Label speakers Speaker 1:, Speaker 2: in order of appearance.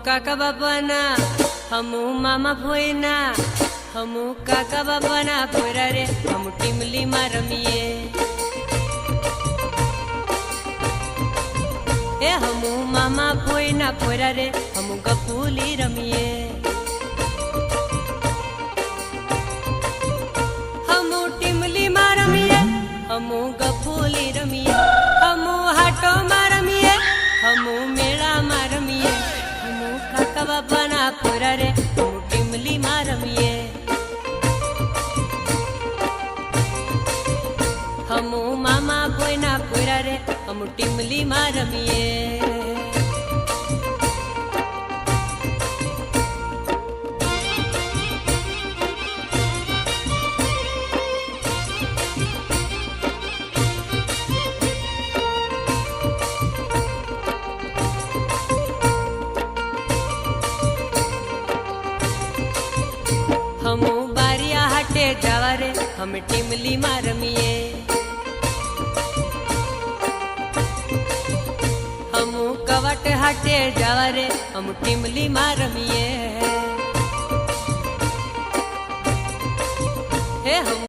Speaker 1: काका बाबाना हमू मामा भोयना हमू काका बाबाना भोरा रे हम टीमली मा रमीए ए हमू मामा भोयना भोरा रे हम गपूली रमीए हमू टीमली मा रमीए हमू गपूली रमीए हमू हाटो मा रमीए हमू मेला मा रमीए हमू काका बाबाना भोरा रे हम टीमली मा रमीए हमू मामा भोयना भोरा रे हम टीमली मा रमीए हमू बारिया हाटे जावा रे हम टीमली मा रमीए हमू कवट हाटे जावा रे हम टीमली मा रमीए हे हम